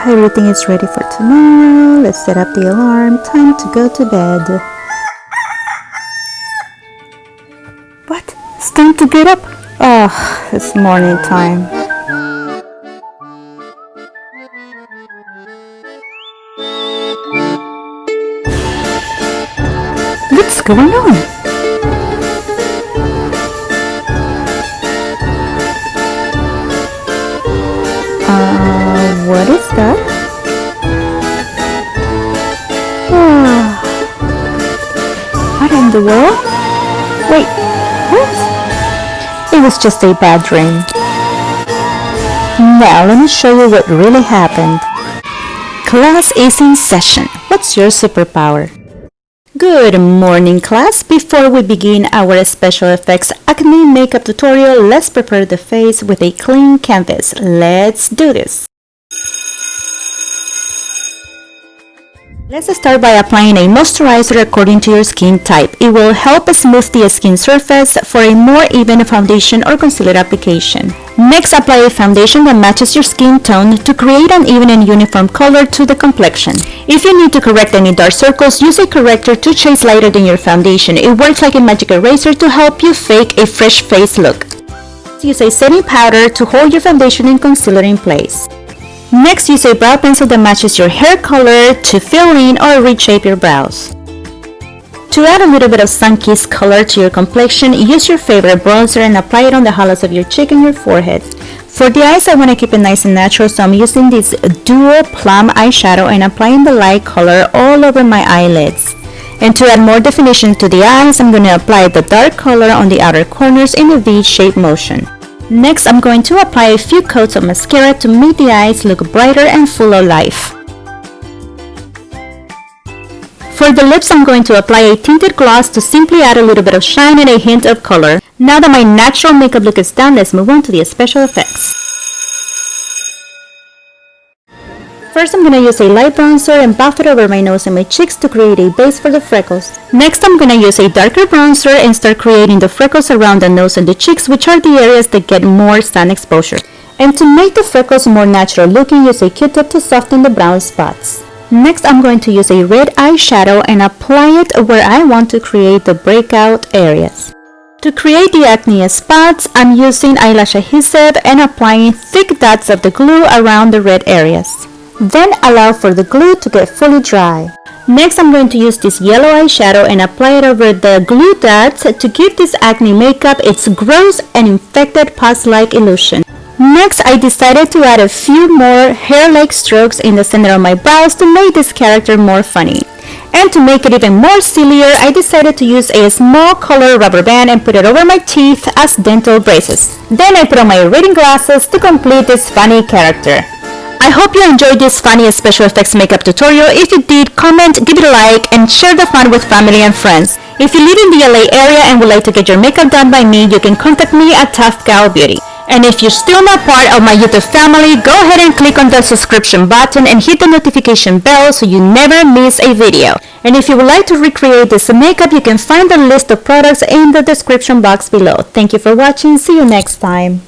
Everything is ready for tomorrow. Let's set up the alarm. Time to go to bed. What? It's time to get up? It's morning time. What's going on? What is that? What in the world? Wait, what? It was just a bad dream. Now let me show you what really happened. Class is in session. What's your superpower? Good morning, class. Before we begin our special effects acne makeup tutorial, let's prepare the face with a clean canvas. Let's do this. Let's start by applying a moisturizer according to your skin type. It will help smooth the skin surface for a more even foundation or concealer application. Next, apply a foundation that matches your skin tone to create an even and uniform color to the complexion. If you need to correct any dark circles, use a corrector 2 shades lighter than your foundation. It works like a magic eraser to help you fake a fresh face look. Use a setting powder to hold your foundation and concealer in place. Next, use a brow pencil that matches your hair color to fill in or reshape your brows. To add a little bit of sun-kissed color to your complexion, use your favorite bronzer and apply it on the hollows of your cheek and your forehead. For the eyes, I want to keep it nice and natural, so I'm using this dual plum eyeshadow and applying the light color all over my eyelids. And to add more definition to the eyes, I'm going to apply the dark color on the outer corners in a V-shaped motion. Next, I'm going to apply a few coats of mascara to make the eyes look brighter and full of life. For the lips, I'm going to apply a tinted gloss to simply add a little bit of shine and a hint of color. Now that my natural makeup look is done, let's move on to the special effects. First, I'm going to use a light bronzer and buff it over my nose and my cheeks to create a base for the freckles. Next, I'm going to use a darker bronzer and start creating the freckles around the nose and the cheeks, which are the areas that get more sun exposure. And to make the freckles more natural looking, use a Q-tip to soften the brown spots. Next, I'm going to use a red eyeshadow and apply it where I want to create the breakout areas. To create the acne spots, I'm using eyelash adhesive and applying thick dots of the glue around the red areas. Then allow for the glue to get fully dry. Next, I'm going to use this yellow eyeshadow and apply it over the glue dots to give this acne makeup its gross and infected pus-like illusion. Next, I decided to add a few more hair-like strokes in the center of my brows to make this character more funny. And to make it even more sillier, I decided to use a small color rubber band and put it over my teeth as dental braces. Then I put on my reading glasses to complete this funny character. I hope you enjoyed this funny special effects makeup tutorial. If you did, comment, give it a like, and share the fun with family and friends. If you live in the LA area and would like to get your makeup done by me, you can contact me at Tough Gal Beauty. And if you're still not part of my YouTube family, go ahead and click on the subscription button and hit the notification bell so you never miss a video. And if you would like to recreate this makeup, you can find the list of products in the description box below. Thank you for watching. See you next time.